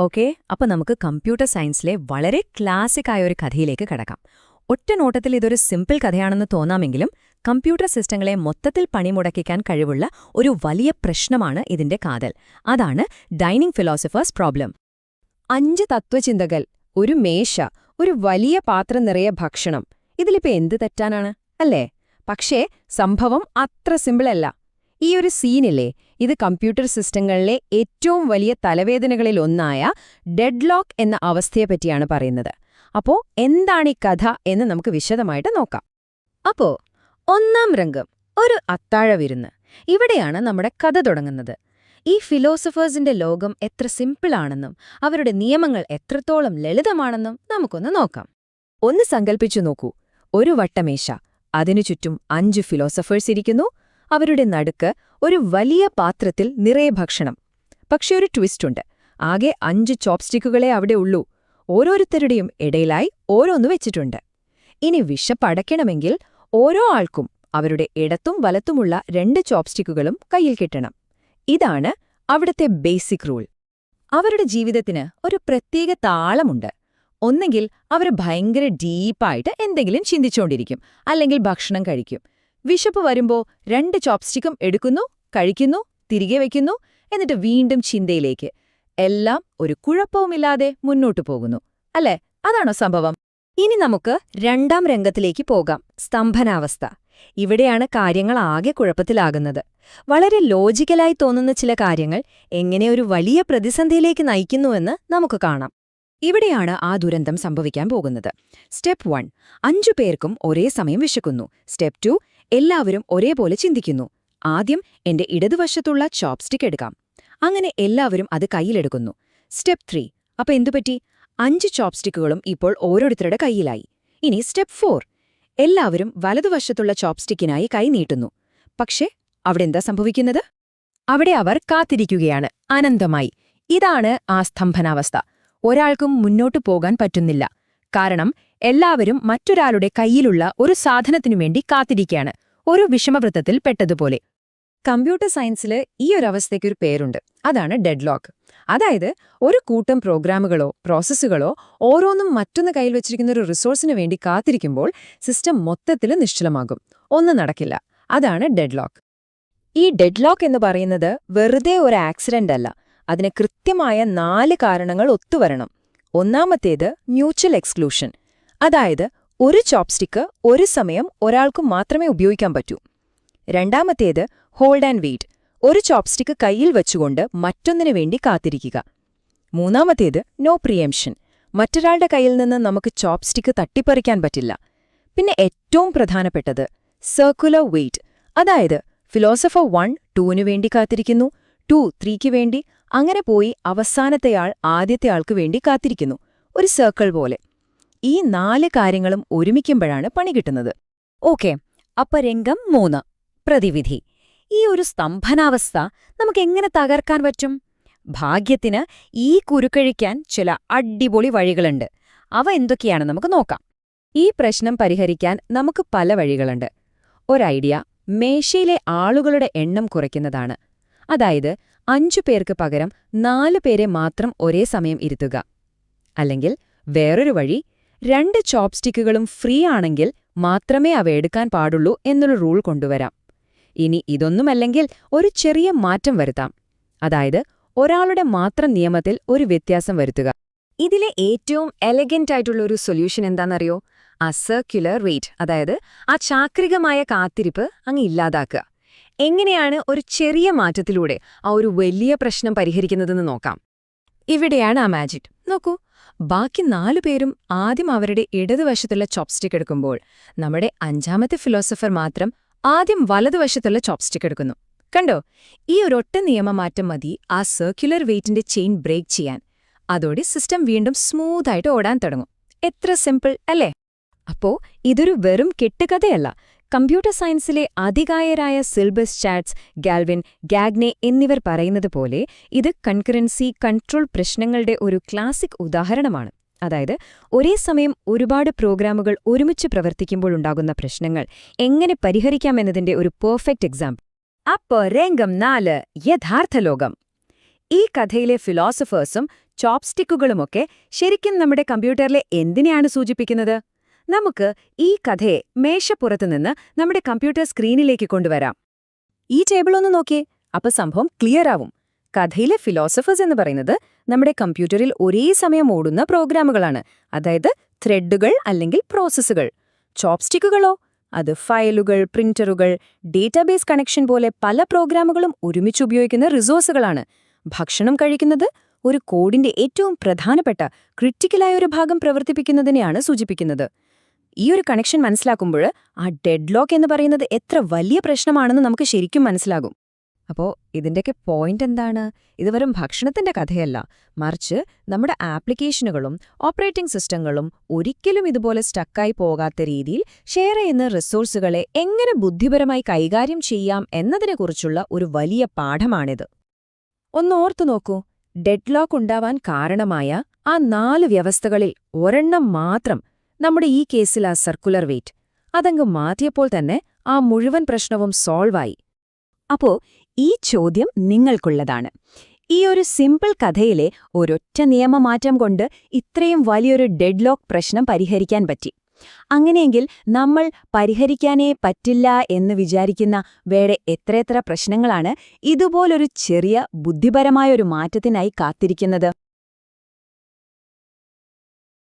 Okay, അപ്പൊ നമുക്ക് computer സയൻസിലെ വളരെ ക്ലാസിക് ആയ ഒരു കഥയിലേക്ക് കടക്കാം. ഒറ്റ നോട്ടത്തിൽ ഇതൊരു സിമ്പിൾ കഥയാണെന്ന് തോന്നാമെങ്കിലും കമ്പ്യൂട്ടർ സിസ്റ്റങ്ങളെ മൊത്തത്തിൽ പണിമുടക്കിക്കാൻ കഴിവുള്ള ഒരു വലിയ പ്രശ്നമാണ് ഇതിന്റെ കാതൽ. അതാണ് ഡൈനിങ് ഫിലോസഫേഴ്സ് പ്രോബ്ലം. 5 തത്വചിന്തകൾ, ഒരു മേശ, ഒരു വലിയ പാത്രം നിറയെ ഭക്ഷണം. ഇതിലിപ്പോ എന്ത് തെറ്റാനാണ്, അല്ലേ? പക്ഷേ സംഭവം അത്ര സിമ്പിളല്ല. ഈ ഒരു സീനില്ലേ, ഇത് കമ്പ്യൂട്ടർ സിസ്റ്റങ്ങളിലെ ഏറ്റവും വലിയ തലവേദനകളിൽ ഒന്നായ ഡെഡ്ലോക്ക് എന്ന അവസ്ഥയെപ്പറ്റിയാണ് പറയുന്നത്. അപ്പോ എന്താണീ കഥ എന്ന് നമുക്ക് വിശദമായിട്ട് നോക്കാം. അപ്പോ 1-ാം രംഗം, ഒരു അത്താഴവിരുന്ന്. ഇവിടെയാണ് നമ്മുടെ കഥ തുടങ്ങുന്നത്. ഈ ഫിലോസഫേഴ്സിന്റെ ലോകം എത്ര സിമ്പിളാണെന്നും അവരുടെ നിയമങ്ങൾ എത്രത്തോളം ലളിതമാണെന്നും നമുക്കൊന്ന് നോക്കാം. ഒന്ന് സങ്കൽപ്പിച്ചു നോക്കൂ, ഒരു വട്ടമേശ, അതിനു ചുറ്റും 5 ഫിലോസഫേഴ്സ് ഇരിക്കുന്നു. അവരുടെ നടുക്ക് ഒരു വലിയ പാത്രത്തിൽ നിറയെ ഭക്ഷണം. പക്ഷെ ഒരു ട്വിസ്റ്റുണ്ട്. ആകെ 5 ചോപ്സ്റ്റിക്കുകളെ അവിടെ ഉള്ളൂ. ഓരോരുത്തരുടെയും ഇടയിലായി ഓരോന്ന് വെച്ചിട്ടുണ്ട്. ഇനി വിശപ്പടയ്ക്കണമെങ്കിൽ ഓരോ ആൾക്കും അവരുടെ ഇടത്തും വലത്തുമുള്ള 2 ചോപ്സ്റ്റിക്കുകളും കയ്യിൽ കിട്ടണം. ഇതാണ് അവിടുത്തെ ബേസിക് റൂൾ. അവരുടെ ജീവിതത്തിന് ഒരു പ്രത്യേക താളമുണ്ട്. ഒന്നെങ്കിൽ അവർ ഭയങ്കര ഡീപ്പായിട്ട് എന്തെങ്കിലും ചിന്തിച്ചുകൊണ്ടിരിക്കും, അല്ലെങ്കിൽ ഭക്ഷണം കഴിക്കും. വിശപ്പ് വരുമ്പോ 2 ചോപ്സ്റ്റിക്കും എടുക്കുന്നു, കഴിക്കുന്നു, തിരികെ വയ്ക്കുന്നു, എന്നിട്ട് വീണ്ടും ചിന്തയിലേക്ക്. എല്ലാം ഒരു കുഴപ്പവുമില്ലാതെ മുന്നോട്ടു പോകുന്നു, അല്ലേ? അതാണോ സംഭവം? ഇനി നമുക്ക് 2-ാം രംഗത്തിലേക്ക് പോകാം, സ്തംഭനാവസ്ഥ. ഇവിടെയാണ് കാര്യങ്ങൾ ആകെ കുഴപ്പത്തിലാകുന്നത്. വളരെ ലോജിക്കലായി തോന്നുന്ന ചില കാര്യങ്ങൾ എങ്ങനെ ഒരു വലിയ പ്രതിസന്ധിയിലേക്ക് നയിക്കുന്നുവെന്ന് നമുക്ക് കാണാം. ഇവിടെയാണ് ആ ദുരന്തം സംഭവിക്കാൻ പോകുന്നത്. സ്റ്റെപ്പ് 1, 5 പേർക്കും ഒരേ സമയം വിശക്കുന്നു. സ്റ്റെപ്പ് 2, എല്ലാവരും ഒരേപോലെ ചിന്തിക്കുന്നു. ആദ്യം എന്റെ ഇടതുവശത്തുള്ള ചോപ്സ്റ്റിക് എടുക്കാം. അങ്ങനെ എല്ലാവരും അത് കയ്യിലെടുക്കുന്നു. സ്റ്റെപ്പ് 3, അപ്പൊ എന്തുപറ്റി? 5 ചോപ്സ്റ്റിക്കുകളും ഇപ്പോൾ ഓരോരുത്തരുടെ കയ്യിലായി. ഇനി സ്റ്റെപ്പ് 4, എല്ലാവരും വലതുവശത്തുള്ള ചോപ്സ്റ്റിക്കിനായി കൈ നീട്ടുന്നു. പക്ഷേ അവിടെ എന്താ സംഭവിക്കുന്നത്? അവിടെ അവർ കാത്തിരിക്കുകയാണ്, അനന്തമായി. ഇതാണ് ആ സ്തംഭനാവസ്ഥ. ഒരാൾക്കും മുന്നോട്ടു പോകാൻ പറ്റുന്നില്ല. കാരണം എല്ലാവരും മറ്റൊരാളുടെ കയ്യിലുള്ള ഒരു സാധനത്തിനു വേണ്ടി കാത്തിരിക്കുകയാണ്, ഒരു വിഷമവൃത്തത്തിൽ പെട്ടതുപോലെ. കമ്പ്യൂട്ടർ സയൻസിൽ ഈ ഒരു അവസ്ഥയ്ക്കൊരു പേരുണ്ട്. അതാണ് ഡെഡ്ലോക്ക്. അതായത് ഒരു കൂട്ടം പ്രോഗ്രാമുകളോ പ്രോസസ്സുകളോ ഓരോന്നും മറ്റൊന്ന് കയ്യിൽ വെച്ചിരിക്കുന്ന ഒരു റിസോഴ്സിനു വേണ്ടി കാത്തിരിക്കുമ്പോൾ സിസ്റ്റം മൊത്തത്തിൽ നിശ്ചലമാകും. ഒന്നും നടക്കില്ല. അതാണ് ഡെഡ്ലോക്ക്. ഈ ഡെഡ്ലോക്ക് എന്ന് പറയുന്നത് വെറുതെ ഒരു ആക്സിഡന്റ് അല്ല. അതിന് കൃത്യമായ 4 കാരണങ്ങൾ ഒത്തുവരണം. ഒന്നാമത്തേത് മ്യൂച്വൽ എക്സ്ക്ലൂഷൻ. അതായത് ഒരു ചോപ്സ്റ്റിക്ക് ഒരു സമയം ഒരാൾക്ക് മാത്രമേ ഉപയോഗിക്കാൻ പറ്റൂ. രണ്ടാമത്തേത് ഹോൾഡ് ആൻഡ് വെയിറ്റ്. ഒരു ചോപ്സ്റ്റിക്ക് കയ്യിൽ വെച്ചുകൊണ്ട് മറ്റൊന്നിനു വേണ്ടി കാത്തിരിക്കുക. മൂന്നാമത്തേത് നോ പ്രിയംഷൻ. മറ്റൊരാളുടെ കയ്യിൽ നിന്ന് നമുക്ക് ചോപ്സ്റ്റിക്ക് തട്ടിപ്പറിക്കാൻ പറ്റില്ല. പിന്നെ ഏറ്റവും പ്രധാനപ്പെട്ടത് സർക്കുലർ വെയിറ്റ്. അതായത് ഫിലോസഫർ 1 2 വേണ്ടി കാത്തിരിക്കുന്നു, 2 3 വേണ്ടി, അങ്ങനെ പോയി അവസാനത്തെയാൾ ആദ്യത്തെ ആൾക്ക് വേണ്ടി കാത്തിരിക്കുന്നു. ഒരു സർക്കിൾ പോലെ. ഈ 4 കാര്യങ്ങളും ഒരുമിക്കുമ്പോഴാണ് പണി കിട്ടുന്നത്. ഓക്കെ, അപ്പൊ രംഗം 3, പ്രതിവിധി. ഈ ഒരു സ്തംഭനാവസ്ഥ നമുക്കെങ്ങനെ തകർക്കാൻ പറ്റും? ഭാഗ്യത്തിന് ഈ കുരുക്കഴിക്കാൻ ചില അടിപൊളി വഴികളുണ്ട്. അവ എന്തൊക്കെയാണെന്ന് നമുക്ക് നോക്കാം. ഈ പ്രശ്നം പരിഹരിക്കാൻ നമുക്ക് പല വഴികളുണ്ട്. ഒരൈഡിയ മേശയിലെ ആളുകളുടെ എണ്ണം കുറയ്ക്കുന്നതാണ്. അതായത് 5 പേർക്ക് പകരം 4 പേരെ മാത്രം ഒരേ സമയം ഇരുത്തുക. അല്ലെങ്കിൽ വേറൊരു വഴി, 2 ചോപ്സ്റ്റിക്കുകളും ഫ്രീ ആണെങ്കിൽ മാത്രമേ അവ എടുക്കാൻ പാടുള്ളൂ എന്നൊരു റൂൾ കൊണ്ടുവരാം. ഇനി ഇതൊന്നുമല്ലെങ്കിൽ ഒരു ചെറിയ മാറ്റം വരുത്താം. അതായത് ഒരാളുടെ മാത്രം നിയമത്തിൽ ഒരു വ്യത്യാസം വരുത്തുക. ഇതിലെ ഏറ്റവും എലഗന്റ് ആയിട്ടുള്ള ഒരു സൊല്യൂഷൻ എന്താണെന്നറിയോ? ആ സർക്കുലർ വെയിറ്റ്, അതായത് ആ ചാക്രികമായ കാത്തിരിപ്പ് അങ്ങ് ഇല്ലാതാക്കുക. എങ്ങനെയാണ് ഒരു ചെറിയ മാറ്റത്തിലൂടെ ആ ഒരു വലിയ പ്രശ്നം പരിഹരിക്കുന്നതെന്ന് നോക്കാം. ഇവിടെയാണ് ആ മാജിക്. നോക്കൂ, ബാക്കി 4 പേരും ആദ്യം അവരുടെ ഇടതുവശത്തുള്ള ചോപ്സ്റ്റിക് എടുക്കുമ്പോൾ നമ്മുടെ 5ാമത്തെ ഫിലോസഫർ മാത്രം ആദ്യം വലതുവശത്തുള്ള ചോപ്സ്റ്റിക് എടുക്കുന്നു. കണ്ടോ? ഈ ഒരൊറ്റ നിയമമാറ്റം മതി ആ സർക്കുലർ വെയിറ്റിന്റെ ചെയിൻ ബ്രേക്ക് ചെയ്യാൻ. അതോടെ സിസ്റ്റം വീണ്ടും സ്മൂത്തായിട്ട് ഓടാൻ തുടങ്ങും. എത്ര സിമ്പിൾ അല്ലേ? അപ്പോ ഇതൊരു വെറും കെട്ടുകഥയല്ല. കമ്പ്യൂട്ടർ സയൻസിലെ അതികായരായ സിൽബസ് ചാറ്റ്സ്, ഗാൽവിൻ, ഗാഗ്നെ എന്നിവർ പറയുന്നത് പോലെ ഇത് കൺകറൻസി കൺട്രോൾ പ്രശ്നങ്ങളുടെ ഒരു ക്ലാസിക് ഉദാഹരണമാണ്. അതായത് ഒരേ സമയം ഒരുപാട് പ്രോഗ്രാമുകൾ ഒരുമിച്ച് പ്രവർത്തിക്കുമ്പോഴുണ്ടാകുന്ന പ്രശ്നങ്ങൾ എങ്ങനെ പരിഹരിക്കാമെന്നതിന്റെ ഒരു പെർഫെക്റ്റ് എക്സാമ്പിൾ. അപ്പോ രംഗം 4, യഥാർത്ഥ ലോകം. ഈ കഥയിലെ ഫിലോസഫേഴ്സും ചോപ്സ്റ്റിക്കുകളുമൊക്കെ ശരിക്കും നമ്മുടെ കമ്പ്യൂട്ടറിലെ എന്തിനെയാണ് സൂചിപ്പിക്കുന്നത്? നമുക്ക് ഈ കഥയെ മേശപ്പുറത്ത് നിന്ന് നമ്മുടെ കമ്പ്യൂട്ടർ സ്ക്രീനിലേക്ക് കൊണ്ടുവരാം. ഈ ടേബിൾ ഒന്ന് നോക്കിയേ, അപ്പൊ സംഭവം ക്ലിയർ ആവും. കഥയിലെ ഫിലോസഫേഴ്സ് എന്ന് പറയുന്നത് നമ്മുടെ കമ്പ്യൂട്ടറിൽ ഒരേ സമയം ഓടുന്ന പ്രോഗ്രാമുകളാണ്, അതായത് ത്രെഡുകൾ അല്ലെങ്കിൽ പ്രോസസ്സുകൾ. ചോപ്സ്റ്റിക്കുകളോ? അത് ഫയലുകൾ, പ്രിന്ററുകൾ, ഡേറ്റാബേസ് കണക്ഷൻ പോലെ പല പ്രോഗ്രാമുകളും ഒരുമിച്ച് ഉപയോഗിക്കുന്ന റിസോഴ്സുകളാണ്. ഭക്ഷണം കഴിക്കുന്നത് ഒരു കോഡിന്റെ ഏറ്റവും പ്രധാനപ്പെട്ട ക്രിട്ടിക്കലായ ഒരു ഭാഗം പ്രവർത്തിപ്പിക്കുന്നതിനെയാണ് സൂചിപ്പിക്കുന്നത്. ഈ ഒരു കണക്ഷൻ മനസ്സിലാക്കുമ്പോൾ ആ ഡെഡ്ലോക്ക് എന്ന് പറയുന്നത് എത്ര വലിയ പ്രശ്നമാണെന്ന് നമുക്ക് ശരിക്കും മനസ്സിലാകും. അപ്പോ ഇതിന്റെയൊക്കെ പോയിന്റ് എന്താണ്? ഇത് വെറും ഭക്ഷണത്തിന്റെ കഥയല്ല, മറിച്ച് നമ്മുടെ ആപ്ലിക്കേഷനുകളും ഓപ്പറേറ്റിംഗ് സിസ്റ്റങ്ങളും ഒരിക്കലും ഇതുപോലെ സ്റ്റക്കായി പോകാത്ത രീതിയിൽ ഷെയർ ചെയ്യുന്ന റിസോഴ്സുകളെ എങ്ങനെ ബുദ്ധിപരമായി കൈകാര്യം ചെയ്യാം എന്നതിനെക്കുറിച്ചുള്ള ഒരു വലിയ പാഠമാണിത്. ഒന്ന് ഓർത്തു നോക്കൂ, ഡെഡ്ലോക്ക് ഉണ്ടാവാൻ കാരണമായ ആ 4 വ്യവസ്ഥകളിൽ ഒരെണ്ണം മാത്രം, നമ്മുടെ ഈ കേസിൽ ആ സർക്കുലർ വെയിറ്റ്, അതങ്ങ് മാറ്റിയപ്പോൾ തന്നെ ആ മുഴുവൻ പ്രശ്നവും സോൾവായി. അപ്പോ ഈ ചോദ്യം നിങ്ങൾക്കുള്ളതാണ്. ഈ ഒരു സിമ്പിൾ കഥയിലെ ഒരൊറ്റ നിയമമാറ്റം കൊണ്ട് ഇത്രയും വലിയൊരു ഡെഡ്ലോക്ക് പ്രശ്നം പരിഹരിക്കാൻ പറ്റി. അങ്ങനെയെങ്കിൽ നമ്മൾ പരിഹരിക്കാനേ പറ്റില്ല എന്ന് വിചാരിക്കുന്ന വേറെ എത്രയെത്ര പ്രശ്നങ്ങളാണ് ഇതുപോലൊരു ചെറിയ ബുദ്ധിപരമായൊരു മാറ്റത്തിനായി കാത്തിരിക്കുന്നത്?